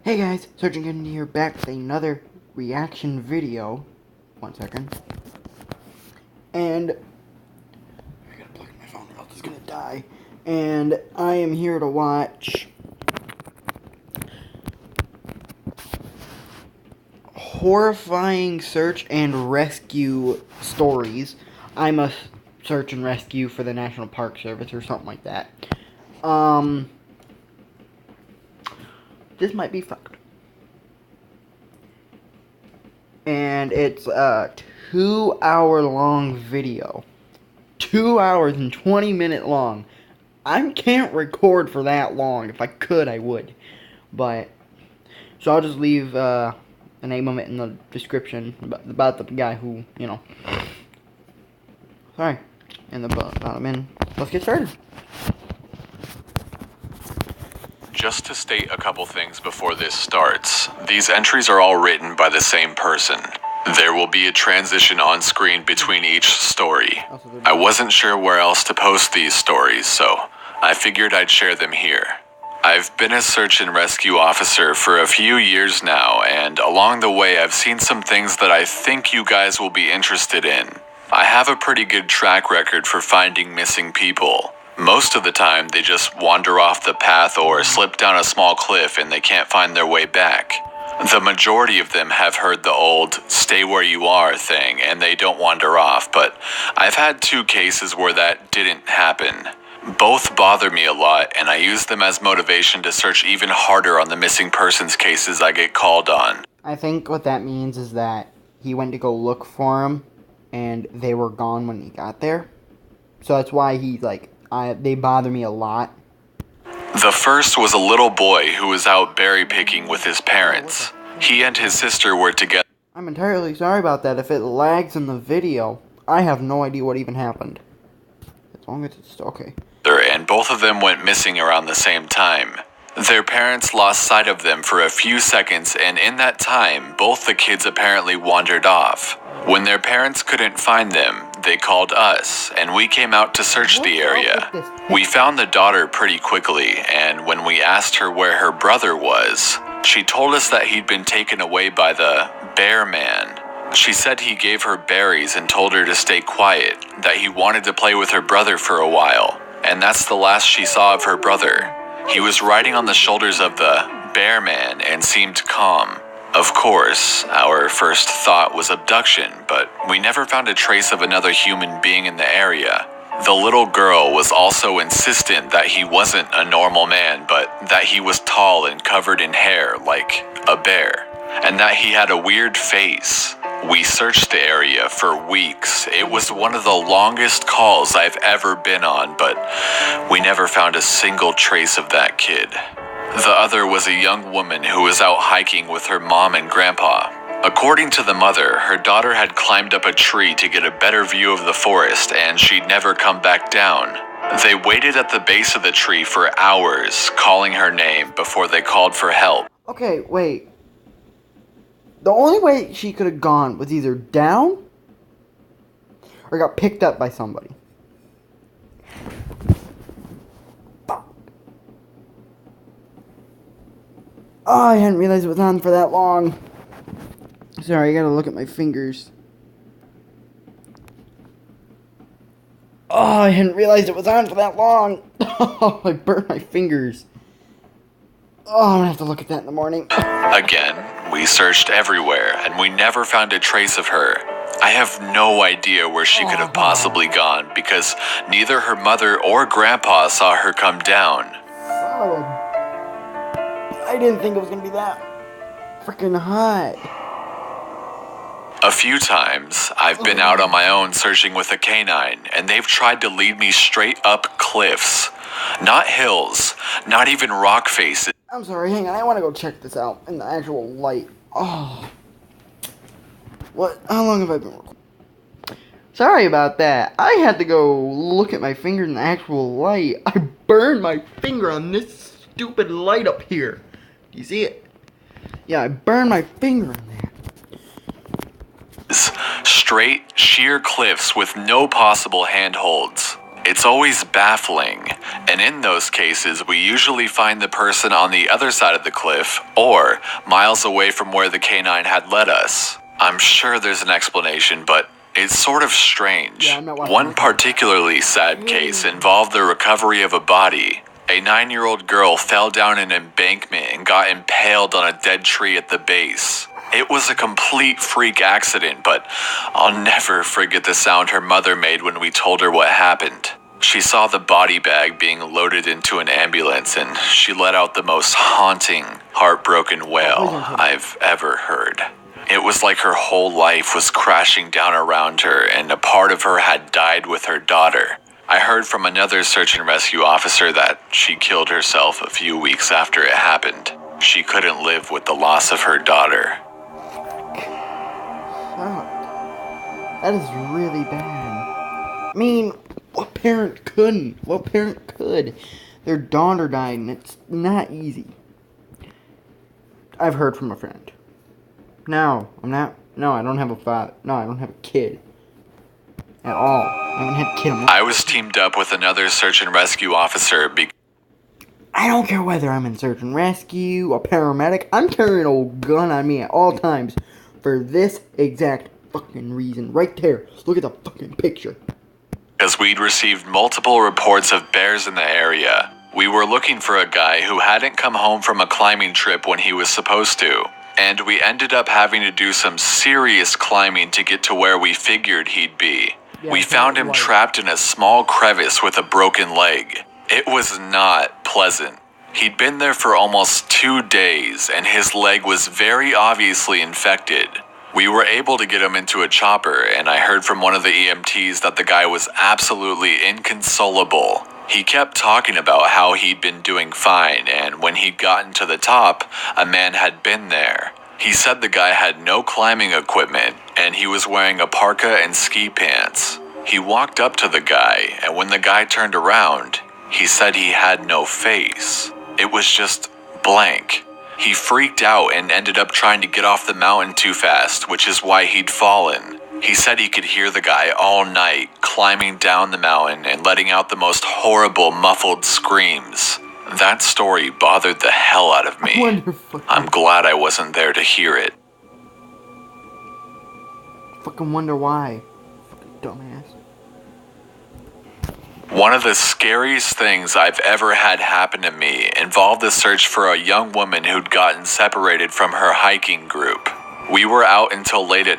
Hey guys, Sergeant Kennedy here, back with another reaction video. 1 second. And I gotta plug in my phone or else it's gonna die. And I am here to watch Horrifying Search and Rescue Stories. I'm a search and rescue for the National Park Service or something like that. This might be fucked. And it's a 2-hour long video. 2 hours and 20 minutes long. I can't record for that long. If I could, I would. But, so I'll just leave the name of it in the description about the guy who, you know. Sorry. And the bottom end. Let's get started. Just to state a couple things before this starts, these entries are all written by the same person. There will be a transition on screen between each story. I wasn't sure where else to post these stories, so I figured I'd share them here. I've been a search and rescue officer for a few years now, and along the way I've seen some things that I think you guys will be interested in. I have a pretty good track record for finding missing people. Most of the time, they just wander off the path or slip down a small cliff and they can't find their way back. The majority of them have heard the old "stay where you are" thing and they don't wander off, but I've had 2 cases where that didn't happen. Both bother me a lot, and I use them as motivation to search even harder on the missing persons cases I get called on. I think what that means is that he went to go look for him and they were gone when he got there. So that's why he's like, they bother me a lot. The first was a little boy who was out berry picking with his parents. He and his sister were together. I'm entirely sorry about that. If it lags in the video, I have no idea what even happened. As long as it's okay. And both of them went missing around the same time. Their parents lost sight of them for a few seconds, and in that time, both the kids apparently wandered off. When their parents couldn't find them, they called us, and we came out to search the area. We found the daughter pretty quickly, and when we asked her where her brother was, she told us that he'd been taken away by the bear man. She said he gave her berries and told her to stay quiet, that he wanted to play with her brother for a while, and that's the last she saw of her brother. He was riding on the shoulders of the bear man and seemed calm. Of course, our first thought was abduction, but we never found a trace of another human being in the area. The little girl was also insistent that he wasn't a normal man, but that he was tall and covered in hair like a bear, and that he had a weird face. We searched the area for weeks. It was one of the longest calls I've ever been on, but we never found a single trace of that kid. The other was a young woman who was out hiking with her mom and grandpa. According to the mother, her daughter had climbed up a tree to get a better view of the forest, and she'd never come back down. They waited at the base of the tree for hours, calling her name before they called for help. Okay, wait. The only way she could have gone was either down or got picked up by somebody. Oh, I hadn't realized it was on for that long. Sorry, I gotta look at my fingers. Oh, I hadn't realized it was on for that long. Oh, I burnt my fingers. Oh, I'm gonna have to look at that in the morning. Again, we searched everywhere, and we never found a trace of her. I have no idea where she could have possibly gone, because neither her mother or grandpa saw her come down. Oh, I didn't think it was gonna be that freaking hot. A few times, I've been out on my own searching with a canine, and they've tried to lead me straight up cliffs. Not hills, not even rock faces. I'm sorry, hang on, I wanna go check this out in the actual light. Oh. What? How long have I been recording? Sorry about that. I had to go look at my finger in the actual light. I burned my finger on this stupid light up here. Do you see it? Yeah, I burned my finger on that. Straight, sheer cliffs with no possible handholds. It's always baffling, and in those cases, we usually find the person on the other side of the cliff or miles away from where the canine had led us. I'm sure there's an explanation, but it's sort of strange. Yeah, I'm not watching One that. particularly sad case involved the recovery of a body. A 9-year-old girl fell down an embankment and got impaled on a dead tree at the base. It was a complete freak accident, but I'll never forget the sound her mother made when we told her what happened. She saw the body bag being loaded into an ambulance, and she let out the most haunting, heartbroken wail I've ever heard. It was like her whole life was crashing down around her, and a part of her had died with her daughter. I heard from another search and rescue officer that she killed herself a few weeks after it happened. She couldn't live with the loss of her daughter. Fuck. That is really bad. I mean, what parent couldn't? What parent could? Their daughter died, and it's not easy. I've heard from a friend. No, I'm not. No, I don't have a father. No, I don't have a kid. At all. I haven't had a kid. I was teamed up with another search and rescue officer I don't care whether I'm in search and rescue, a paramedic. I'm carrying an old gun on me at all times for this exact fucking reason. Right there. Look at the fucking picture. because we'd received multiple reports of bears in the area. We were looking for a guy who hadn't come home from a climbing trip when he was supposed to, and we ended up having to do some serious climbing to get to where we figured he'd be. We found him trapped in a small crevice with a broken leg. It was not pleasant. He'd been there for almost 2 days, and his leg was very obviously infected. We were able to get him into a chopper, and I heard from one of the EMTs that the guy was absolutely inconsolable. He kept talking about how he'd been doing fine, and when he'd gotten to the top, a man had been there. He said the guy had no climbing equipment, and he was wearing a parka and ski pants. He walked up to the guy, and when the guy turned around, he said he had no face. It was just blank. He freaked out and ended up trying to get off the mountain too fast, which is why he'd fallen. He said he could hear the guy all night climbing down the mountain and letting out the most horrible muffled screams. That story bothered the hell out of me. Wonderful. I'm glad I wasn't there to hear it. Fucking wonder why. Fucking dumbass. One of the scariest things I've ever had happen to me involved the search for a young woman who'd gotten separated from her hiking group. We were out until late at